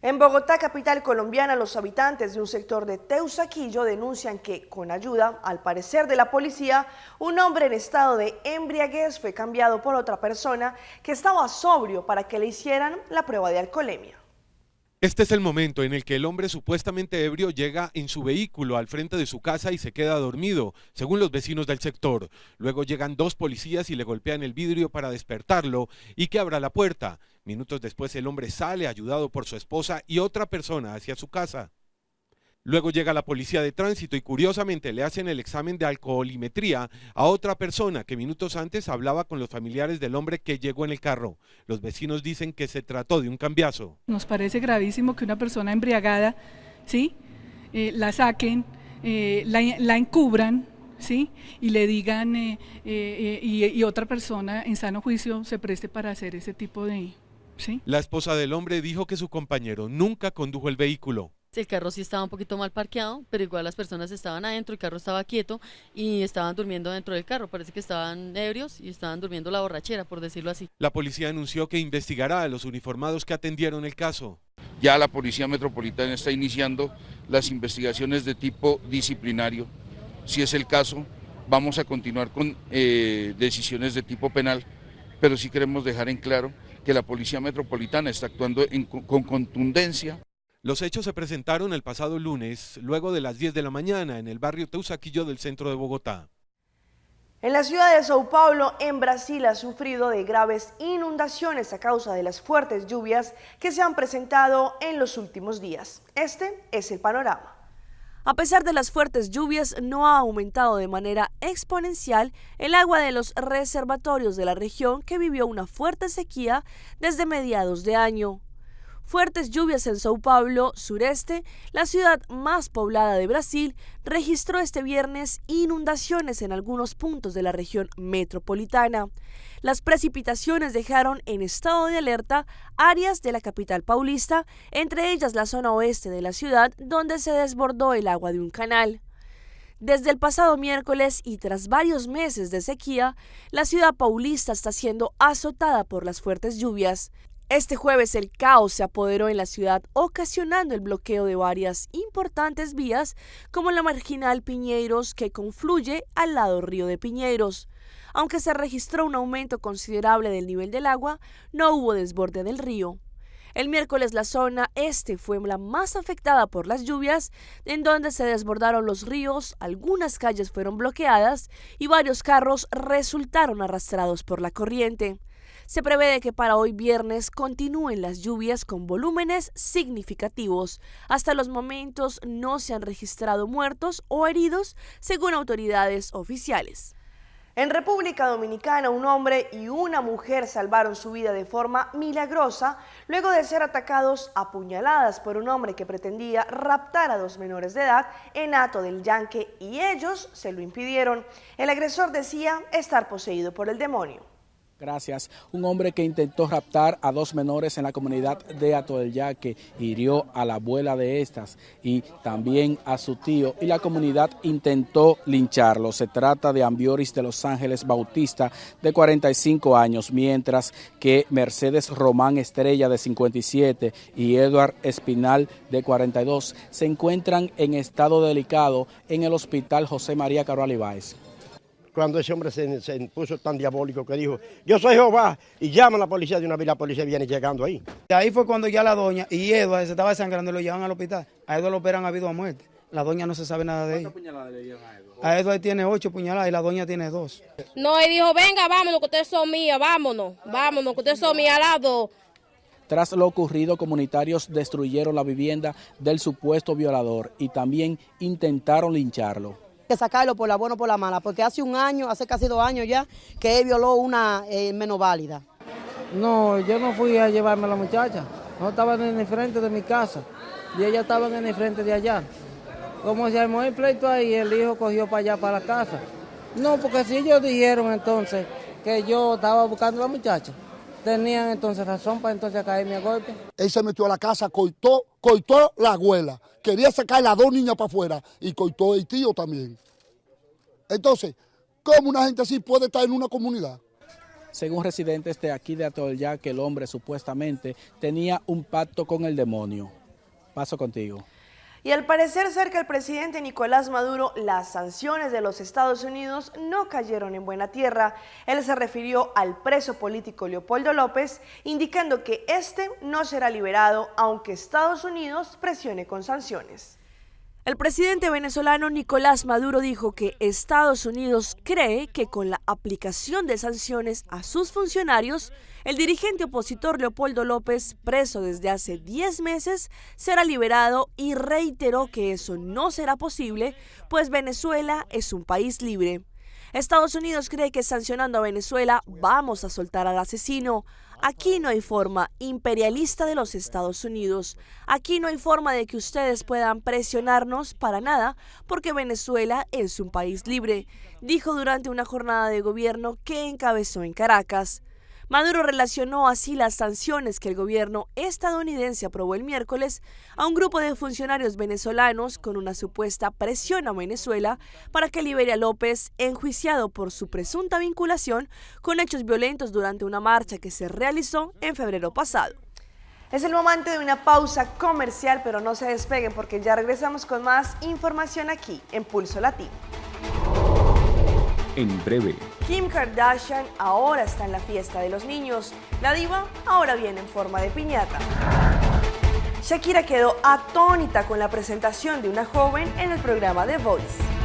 En Bogotá, capital colombiana, los habitantes de un sector de Teusaquillo denuncian que, con ayuda, al parecer, de la policía, un hombre en estado de embriaguez fue cambiado por otra persona que estaba sobrio para que le hicieran la prueba de alcoholemia. Este es el momento en el que el hombre supuestamente ebrio llega en su vehículo al frente de su casa y se queda dormido, según los vecinos del sector. Luego llegan dos policías y le golpean el vidrio para despertarlo y que abra la puerta. Minutos después el hombre sale ayudado por su esposa y otra persona hacia su casa. Luego llega la policía de tránsito y curiosamente le hacen el examen de alcoholimetría a otra persona que minutos antes hablaba con los familiares del hombre que llegó en el carro. Los vecinos dicen que se trató de un cambiazo. Nos parece gravísimo que una persona embriagada, ¿sí? La saquen, la encubran, ¿sí? Y le digan, y otra persona en sano juicio se preste para hacer ese tipo de... ¿sí? La esposa del hombre dijo que su compañero nunca condujo el vehículo. El carro sí estaba un poquito mal parqueado, pero igual las personas estaban adentro, el carro estaba quieto y estaban durmiendo dentro del carro. Parece que estaban ebrios y estaban durmiendo la borrachera, por decirlo así. La policía anunció que investigará a los uniformados que atendieron el caso. Ya la Policía Metropolitana está iniciando las investigaciones de tipo disciplinario. Si es el caso, vamos a continuar con decisiones de tipo penal, pero sí queremos dejar en claro que la Policía Metropolitana está actuando con contundencia. Los hechos se presentaron el pasado lunes, luego de las 10 de la mañana, en el barrio Teusaquillo del centro de Bogotá. En la ciudad de São Paulo, en Brasil, ha sufrido de graves inundaciones a causa de las fuertes lluvias que se han presentado en los últimos días. Este es el panorama. A pesar de las fuertes lluvias, no ha aumentado de manera exponencial el agua de los reservatorios de la región que vivió una fuerte sequía desde mediados de año. Fuertes lluvias en São Paulo, sureste, la ciudad más poblada de Brasil, registró este viernes inundaciones en algunos puntos de la región metropolitana. Las precipitaciones dejaron en estado de alerta áreas de la capital paulista, entre ellas la zona oeste de la ciudad, donde se desbordó el agua de un canal. Desde el pasado miércoles y tras varios meses de sequía, la ciudad paulista está siendo azotada por las fuertes lluvias. Este jueves el caos se apoderó en la ciudad, ocasionando el bloqueo de varias importantes vías, como la marginal Piñeiros, que confluye al lado río de Piñeiros. Aunque se registró un aumento considerable del nivel del agua, no hubo desborde del río. El miércoles la zona este fue la más afectada por las lluvias, en donde se desbordaron los ríos, algunas calles fueron bloqueadas y varios carros resultaron arrastrados por la corriente. Se prevé que para hoy viernes continúen las lluvias con volúmenes significativos. Hasta los momentos no se han registrado muertos o heridos, según autoridades oficiales. En República Dominicana, un hombre y una mujer salvaron su vida de forma milagrosa luego de ser atacados a puñaladas por un hombre que pretendía raptar a dos menores de edad en Hato del Yaque y ellos se lo impidieron. El agresor decía estar poseído por el demonio. Gracias. Un hombre que intentó raptar a dos menores en la comunidad de Hato del Yaque hirió a la abuela de estas y también a su tío, y la comunidad intentó lincharlo. Se trata de Ambioris de Los Ángeles Bautista, de 45 años, mientras que Mercedes Román Estrella, de 57, y Edward Espinal, de 42, se encuentran en estado delicado en el hospital José María Cabral Ibáez. Cuando ese hombre se puso tan diabólico que dijo, yo soy Jehová, y llama a la policía, de una vez la policía viene llegando ahí. Y ahí fue cuando ya la doña y Edward se estaba desangrando y lo llevan al hospital. A Edward lo operan a vida o a muerte. La doña no se sabe nada de ella. ¿Cuántas puñaladas le dieron a Edward? A Edward tiene 8 puñaladas y la doña tiene 2. No, él dijo, venga, vámonos, que ustedes son mías, vámonos, que ustedes son mías, las dos. Tras lo ocurrido, comunitarios destruyeron la vivienda del supuesto violador y también intentaron lincharlo. Que sacarlo por la buena o por la mala, porque hace un año, hace casi 2 años ya, que él violó una menos válida. No, yo no fui a llevarme a la muchacha, no estaban en el frente de mi casa y ella estaba en el frente de allá. Como se armó el pleito ahí, el hijo cogió para allá, para la casa. No, porque si ellos dijeron entonces que yo estaba buscando a la muchacha, tenían entonces razón para entonces caerme a golpe. Él se metió a la casa, coitó la abuela, quería sacar a las 2 niñas para afuera y coitó el tío también. Entonces, ¿cómo una gente así puede estar en una comunidad? según residentes de aquí de Atoyac, que el hombre supuestamente tenía un pacto con el demonio. Paso contigo. Y al parecer cerca del presidente Nicolás Maduro, las sanciones de los Estados Unidos no cayeron en buena tierra. Él se refirió al preso político Leopoldo López, indicando que este no será liberado aunque Estados Unidos presione con sanciones. El presidente venezolano Nicolás Maduro dijo que Estados Unidos cree que con la aplicación de sanciones a sus funcionarios, el dirigente opositor Leopoldo López, preso desde hace 10 meses, será liberado y reiteró que eso no será posible, pues Venezuela es un país libre. Estados Unidos cree que sancionando a Venezuela vamos a soltar al asesino. Aquí no hay forma imperialista de los Estados Unidos. Aquí no hay forma de que ustedes puedan presionarnos para nada, porque Venezuela es un país libre, dijo durante una jornada de gobierno que encabezó en Caracas. Maduro relacionó así las sanciones que el gobierno estadounidense aprobó el miércoles a un grupo de funcionarios venezolanos con una supuesta presión a Venezuela para que libere a López, enjuiciado por su presunta vinculación con hechos violentos durante una marcha que se realizó en febrero pasado. Es el momento de una pausa comercial, pero no se despeguen porque ya regresamos con más información aquí en Pulso Latino. En breve. Kim Kardashian ahora está en la fiesta de los niños. La diva ahora viene en forma de piñata. Shakira quedó atónita con la presentación de una joven en el programa The Voice.